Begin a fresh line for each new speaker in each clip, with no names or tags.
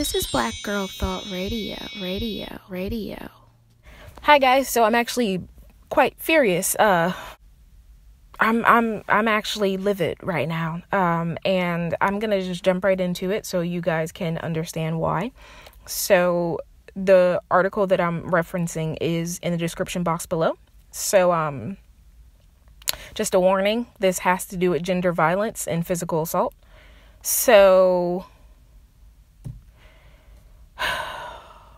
This is Blackgirlthought radio.
Hi guys, so I'm actually quite furious. I'm actually livid right now. And I'm gonna just jump right into it so you guys can understand why. So the article that I'm referencing is in the description box below. So just a warning, this has to do with gender violence and physical assault. So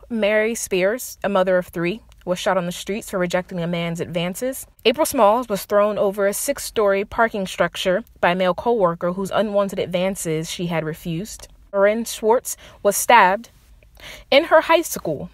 Mary Spears, a mother of three, was shot on the streets for rejecting a man's advances. April Smalls was thrown over a 6-story parking structure by a male co-worker whose unwanted advances she had refused. Marin Schwartz was stabbed in her high school.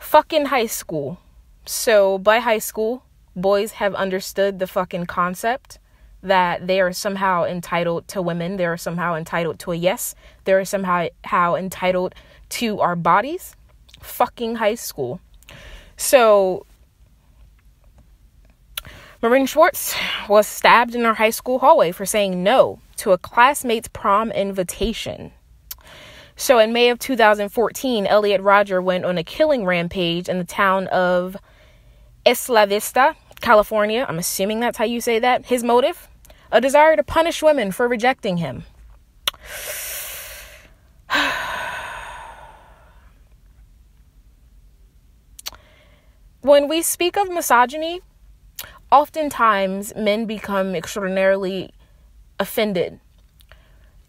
Fucking high school. So by high school, boys have understood the fucking concept that they are somehow entitled to women. They are somehow entitled to a yes. They are somehow entitled to our bodies. Fucking high school. So Marin Schwartz was stabbed in her high school hallway for saying no to a classmate's prom invitation. So in May of 2014, Elliot Rodger went on a killing rampage in the town of Isla Vista, California. I'm assuming that's how you say that. His motive? A desire to punish women for rejecting him. When we speak of misogyny, oftentimes men become extraordinarily offended.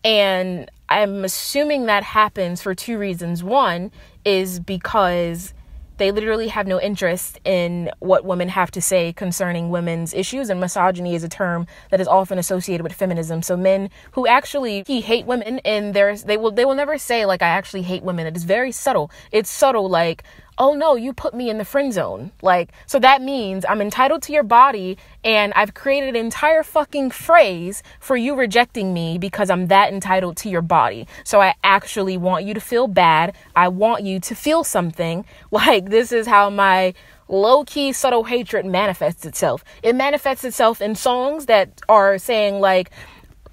And I'm assuming that happens for two reasons. One is because they literally have no interest in what women have to say concerning women's issues. And misogyny is a term that is often associated with feminism. So men who actually hate women, and they will never say, like, I actually hate women. It is very subtle. It's subtle, like, oh no, you put me in the friend zone. Like, so that means I'm entitled to your body, and I've created an entire fucking phrase for you rejecting me because I'm that entitled to your body. So I actually want you to feel bad. I want you to feel something. Like, this is how my low-key subtle hatred manifests itself. It manifests itself in songs that are saying, like,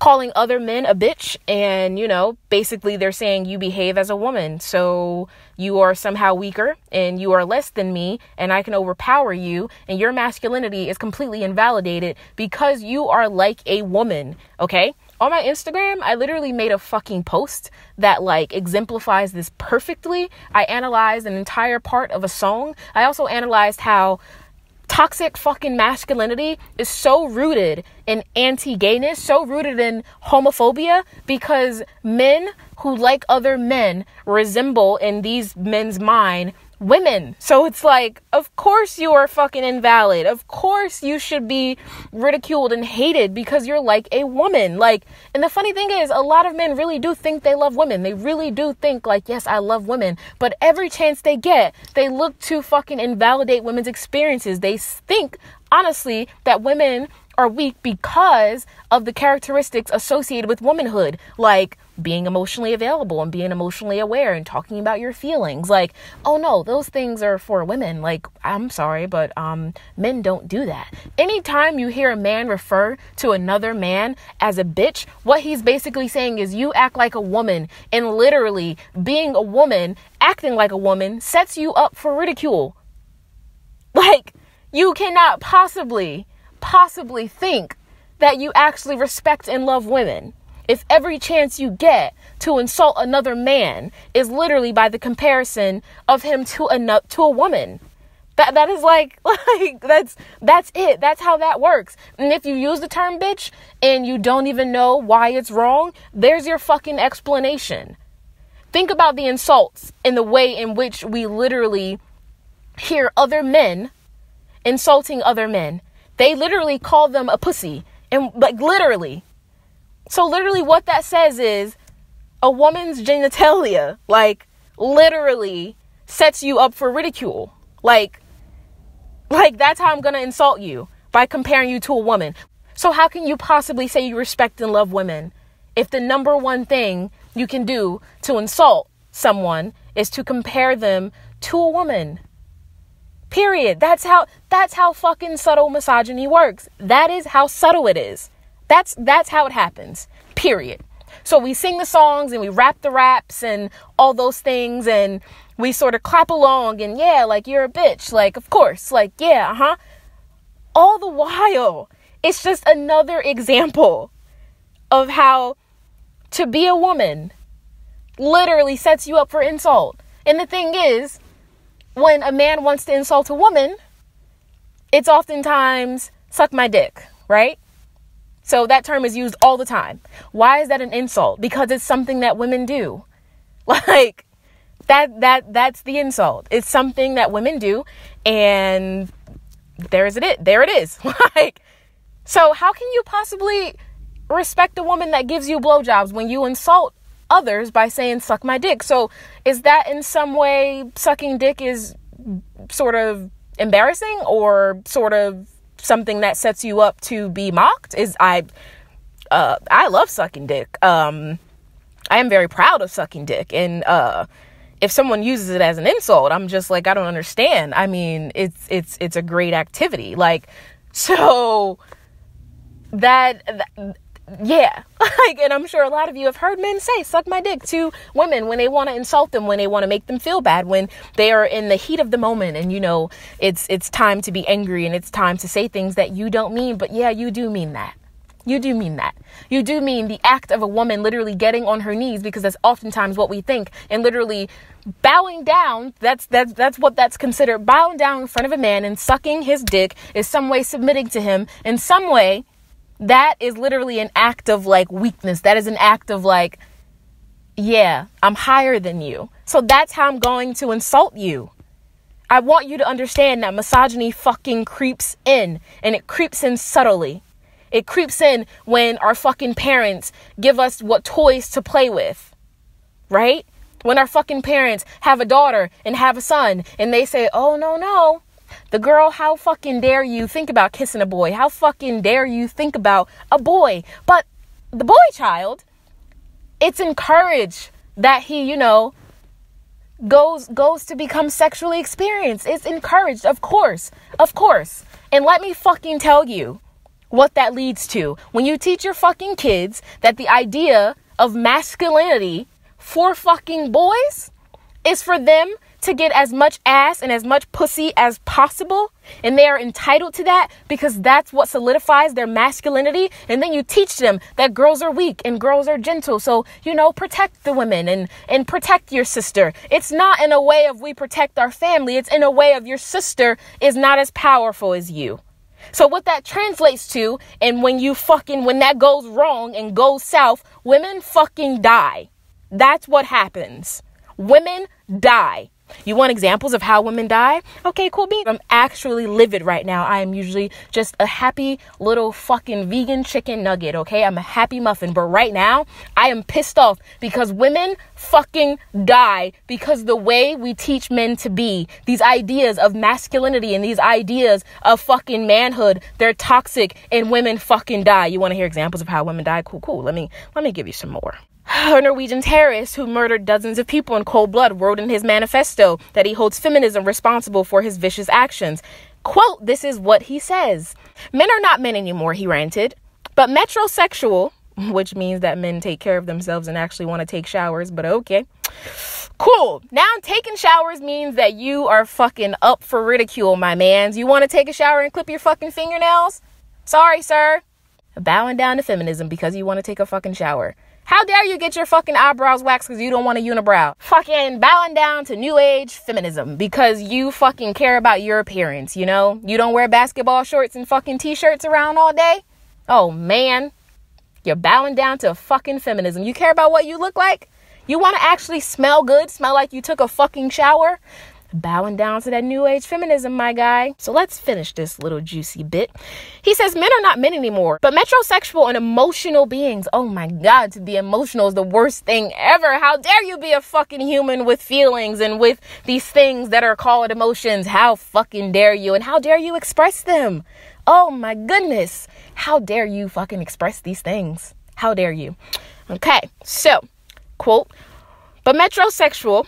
calling other men a bitch, and, you know, basically they're saying you behave as a woman, so you are somehow weaker and you are less than me, and I can overpower you, and your masculinity is completely invalidated because you are like a woman. Okay, on my Instagram, I literally made a fucking post that, like, exemplifies this perfectly. I analyzed an entire part of a song. I also analyzed how toxic fucking masculinity is so rooted in anti-gayness, so rooted in homophobia, because men who like other men resemble, in these men's mind, women. So it's like, of course you are fucking invalid. Of course you should be ridiculed and hated because you're like a woman. Like, and the funny thing is, a lot of men really do think they love women. They really do think, like, yes, I love women. But every chance they get, they look to fucking invalidate women's experiences. They think, honestly, that women are weak because of the characteristics associated with womanhood, like being emotionally available and being emotionally aware and talking about your feelings. Like, oh no, those things are for women. Like, I'm sorry, but men don't do that. Anytime you hear a man refer to another man as a bitch, what he's basically saying is you act like a woman, and literally being a woman, acting like a woman, sets you up for ridicule. Like, you cannot possibly think that you actually respect and love women if every chance you get to insult another man is literally by the comparison of him to a woman. That is like that's it. That's how that works. And if you use the term bitch and you don't even know why it's wrong, there's your fucking explanation. Think about the insults and the way in which we literally hear other men insulting other men. They literally call them a pussy, and, like, literally. So literally what that says is a woman's genitalia, like, literally sets you up for ridicule. Like that's how I'm going to insult you, by comparing you to a woman. So how can you possibly say you respect and love women if the number one thing you can do to insult someone is to compare them to a woman? Period. That's how fucking subtle misogyny works. That is how subtle it is. That's how it happens. Period. So we sing the songs and we rap the raps and all those things, and we sort of clap along and yeah, like, you're a bitch. Like, of course, like, yeah, All the while, it's just another example of how to be a woman literally sets you up for insult. And the thing is, when a man wants to insult a woman, it's oftentimes suck my dick, right? So that term is used all the time. Why is that an insult? Because it's something that women do. Like, that's the insult. It's something that women do, and there it is. Like, so how can you possibly respect a woman that gives you blowjobs when you insult others by saying suck my dick? So is that in some way sucking dick is sort of embarrassing or sort of something that sets you up to be mocked? I love sucking dick. I am very proud of sucking dick, and if someone uses it as an insult, I'm just like, I don't understand. I mean, it's a great activity. Like, so yeah. Like, and I'm sure a lot of you have heard men say suck my dick to women when they want to insult them, when they want to make them feel bad, when they are in the heat of the moment, and it's time to be angry and it's time to say things that you don't mean. But yeah, you do mean that. You do mean that. You do mean the act of a woman literally getting on her knees, because that's oftentimes what we think, and literally bowing down. That's what that's considered. Bowing down in front of a man and sucking his dick is some way submitting to him in some way. That is literally an act of like weakness. That is an act of like, yeah, I'm higher than you. So that's how I'm going to insult you. I want you to understand that misogyny fucking creeps in, and it creeps in subtly. It creeps in when our fucking parents give us what toys to play with, right? When our fucking parents have a daughter and have a son, and they say, oh, no, the girl, how fucking dare you think about kissing a boy? How fucking dare you think about a boy? But the boy child, it's encouraged that he, goes to become sexually experienced. It's encouraged, of course. And let me fucking tell you what that leads to. When you teach your fucking kids that the idea of masculinity for fucking boys is for them to get as much ass and as much pussy as possible, and they are entitled to that because that's what solidifies their masculinity, and then you teach them that girls are weak and girls are gentle, so protect the women and protect your sister. It's not in a way of we protect our family, it's in a way of your sister is not as powerful as you. So what that translates to, and when that goes wrong and goes south, women fucking die. That's what happens. Women die. You want examples of how women die? Okay, cool beans. I'm actually livid right now. I am usually just a happy little fucking vegan chicken nugget, okay? I'm a happy muffin. But right now, I am pissed off because women fucking die because the way we teach men to be, these ideas of masculinity and these ideas of fucking manhood, they're toxic, and women fucking die. You want to hear examples of how women die? Cool. Let me give you some more. A Norwegian terrorist who murdered dozens of people in cold blood wrote in his manifesto that he holds feminism responsible for his vicious actions. Quote, this is what he says. Men are not men anymore, he ranted. But metrosexual, which means that men take care of themselves and actually want to take showers, but okay. Cool. Now taking showers means that you are fucking up for ridicule, my mans. You want to take a shower and clip your fucking fingernails? Sorry, sir. Bowing down to feminism because you want to take a fucking shower. How dare you get your fucking eyebrows waxed because you don't want a unibrow? Fucking bowing down to new age feminism because you fucking care about your appearance, You don't wear basketball shorts and fucking t-shirts around all day? Oh, man. You're bowing down to fucking feminism. You care about what you look like? You want to actually smell good? Smell like you took a fucking shower? Bowing down to that new age feminism, my guy. So let's finish this little juicy bit. He says men are not men anymore, but metrosexual and emotional beings. Oh my God, to be emotional is the worst thing ever. How dare you be a fucking human with feelings and with these things that are called emotions? How fucking dare you? And how dare you express them? Oh my goodness. How dare you fucking express these things? How dare you? Okay, so, quote, but metrosexual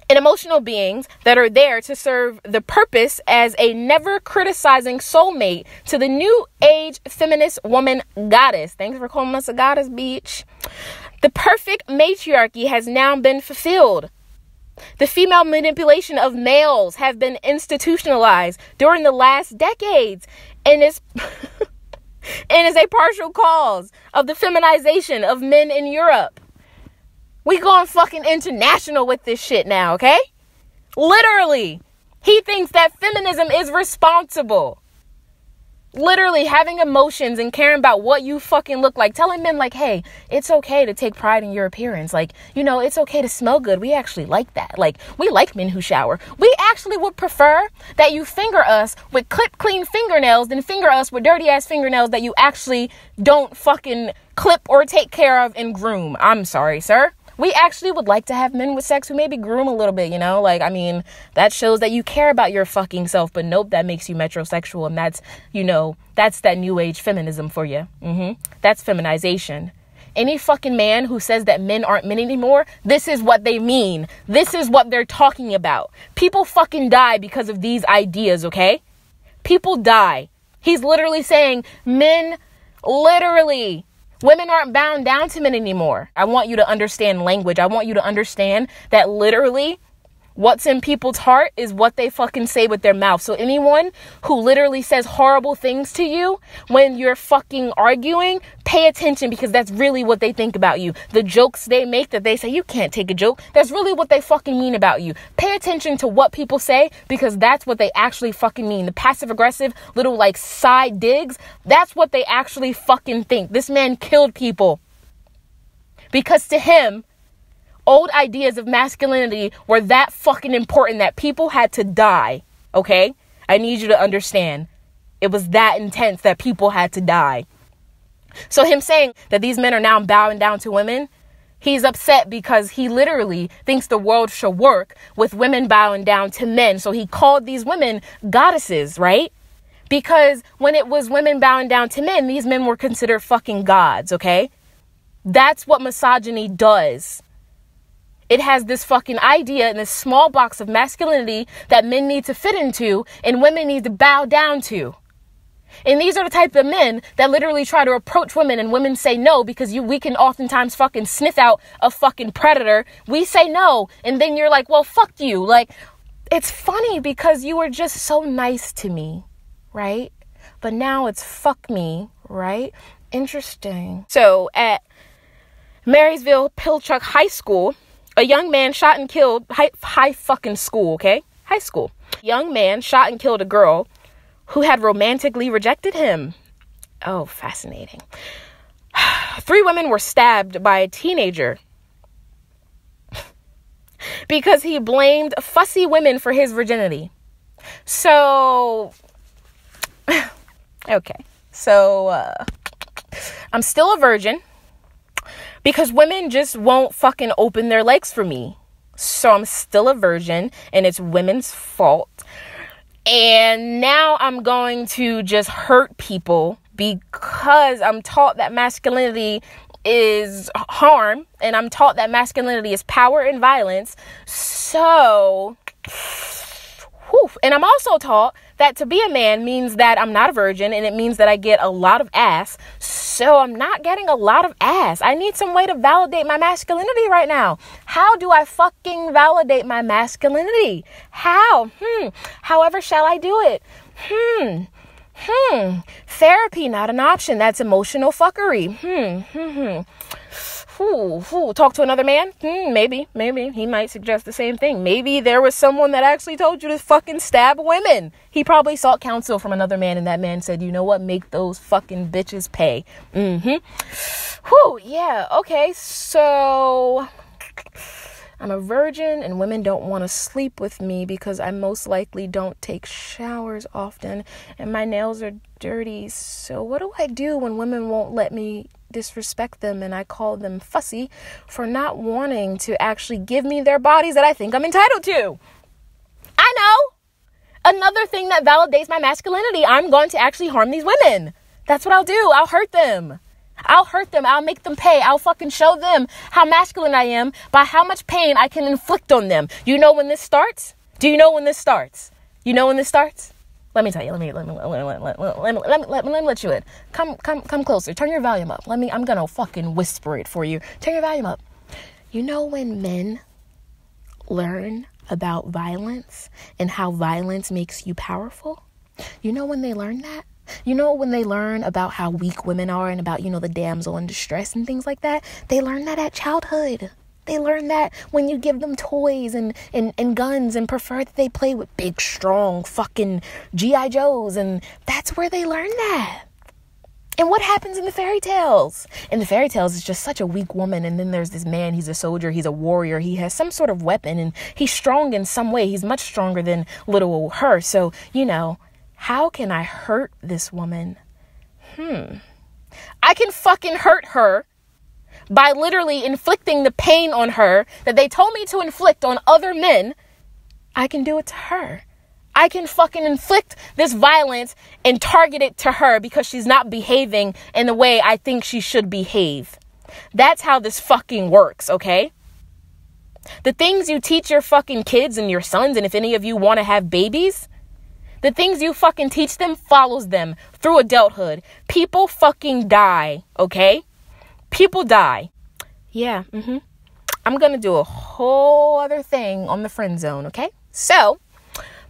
and emotional beings that are there to serve the purpose as a never criticizing soulmate to the new age feminist woman goddess. Thanks for calling us a goddess, bitch. The perfect matriarchy has now been fulfilled. The female manipulation of males have been institutionalized during the last decades and is and is a partial cause of the feminization of men in Europe. We going fucking international with this shit now, okay? Literally. He thinks that feminism is responsible. Literally having emotions and caring about what you fucking look like. Telling men like, hey, it's okay to take pride in your appearance. Like, you know, it's okay to smell good. We actually like that. Like, we like men who shower. We actually would prefer that you finger us with clip clean fingernails than finger us with dirty ass fingernails that you actually don't fucking clip or take care of and groom. I'm sorry, sir. We actually would like to have men with sex who maybe groom a little bit, you know? Like, I mean, that shows that you care about your fucking self. But nope, that makes you metrosexual. And that's, you know, that's that new age feminism for you. That's feminization. Any fucking man who says that men aren't men anymore, this is what they mean. This is what they're talking about. People fucking die because of these ideas, okay? People die. He's literally saying men, literally, women aren't bound down to men anymore. I want you to understand language. I want you to understand that literally what's in people's heart is what they fucking say with their mouth. So anyone who literally says horrible things to you when you're fucking arguing, pay attention, because that's really what they think about you. The jokes they make that they say, you can't take a joke, that's really what they fucking mean about you. Pay attention to what people say, because that's what they actually fucking mean. The passive aggressive little like side digs, that's what they actually fucking think. This man killed people because to him, old ideas of masculinity were that fucking important that people had to die, okay? I need you to understand. It was that intense that people had to die. So him saying that these men are now bowing down to women, he's upset because he literally thinks the world should work with women bowing down to men. So he called these women goddesses, right? Because when it was women bowing down to men, these men were considered fucking gods, okay? That's what misogyny does. It has this fucking idea in this small box of masculinity that men need to fit into and women need to bow down to. And these are the type of men that literally try to approach women and women say no, because we can oftentimes fucking sniff out a fucking predator. We say no. And then you're like, well, fuck you. Like, it's funny because you were just so nice to me, right? But now it's fuck me, right? Interesting. So at Marysville Pilchuck High School, a young man shot and killed, high fucking school, okay? High school. Young man shot and killed a girl who had romantically rejected him. Oh, fascinating. 3 women were stabbed by a teenager because he blamed fussy women for his virginity. So, okay. So, I'm still a virgin. Because women just won't fucking open their legs for me. So I'm still a virgin and it's women's fault. And now I'm going to just hurt people because I'm taught that masculinity is harm. And I'm taught that masculinity is power and violence. So, and I'm also taught that to be a man means that I'm not a virgin and it means that I get a lot of ass. So I'm not getting a lot of ass. I need some way to validate my masculinity right now. How do I fucking validate my masculinity? How? However shall I do it? Therapy, not an option. That's emotional fuckery. Talk to another man? Maybe. He might suggest the same thing. Maybe there was someone that actually told you to fucking stab women. He probably sought counsel from another man and that man said, you know what? Make those fucking bitches pay. Yeah. Okay. So I'm a virgin and women don't want to sleep with me because I most likely don't take showers often and my nails are dirty. So what do I do when women won't let me disrespect them and I call them fussy for not wanting to actually give me their bodies that I think I'm entitled to? I know. Another thing that validates my masculinity, I'm going to actually harm these women. That's what I'll do. I'll hurt them. I'll make them pay. I'll fucking show them how masculine I am by how much pain I can inflict on them. You know when this starts? Do you know when this starts? You know when this starts? Let me tell you. Let me let you in. Come closer. Turn your volume up. I'm gonna fucking whisper it for you. Turn your volume up. You know when men learn about violence and how violence makes you powerful? You know when they learn that? You know when they learn about how weak women are and about, the damsel in distress and things like that? They learn that at childhood. They learn that when you give them toys and guns and prefer that they play with big, strong fucking G.I. Joes. And that's where they learn that. And what happens in the fairy tales? In the fairy tales, it's just such a weak woman. And then there's this man, he's a soldier, he's a warrior. He has some sort of weapon and he's strong in some way. He's much stronger than little old her. So, how can I hurt this woman? I can fucking hurt her by literally inflicting the pain on her that they told me to inflict on other men. I can do it to her. I can fucking inflict this violence and target it to her because she's not behaving in the way I think she should behave. That's how this fucking works, okay? The things you teach your fucking kids and your sons, and if any of you want to have babies, the things you fucking teach them follows them through adulthood. People fucking die, okay? People die. Yeah, I'm going to do a whole other thing on the friend zone, okay? So,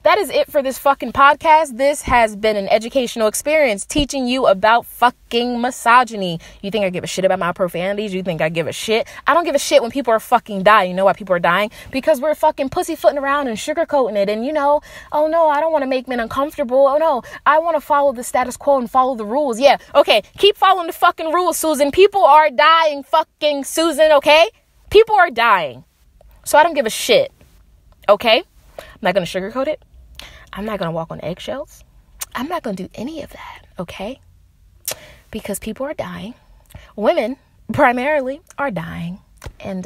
that is it for this fucking podcast. This has been an educational experience teaching you about fucking misogyny. You think I give a shit about my profanities? You think I give a shit? I don't give a shit when people are fucking dying. You know why people are dying? Because we're fucking pussyfooting around and sugarcoating it. And oh no, I don't want to make men uncomfortable. Oh no, I want to follow the status quo and follow the rules. Yeah, okay, keep following the fucking rules, Susan. People are dying, fucking Susan, okay? People are dying. So I don't give a shit, okay? I'm not going to sugarcoat it. I'm not going to walk on eggshells. I'm not going to do any of that, okay? Because people are dying. Women, primarily, are dying. And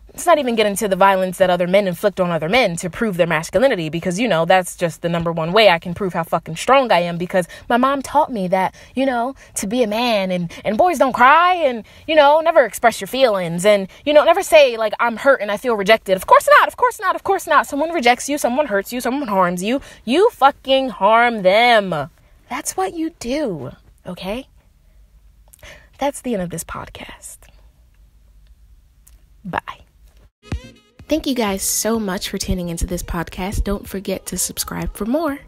let's not even get into the violence that other men inflict on other men to prove their masculinity. Because, that's just the number one way I can prove how fucking strong I am. Because my mom taught me that, to be a man and boys don't cry and, never express your feelings. And, never say, like, I'm hurt and I feel rejected. Of course not. Of course not. Of course not. Someone rejects you. Someone hurts you. Someone harms you. You fucking harm them. That's what you do. Okay? That's the end of this podcast. Bye.
Thank you guys so much for tuning into this podcast. Don't forget to subscribe for more.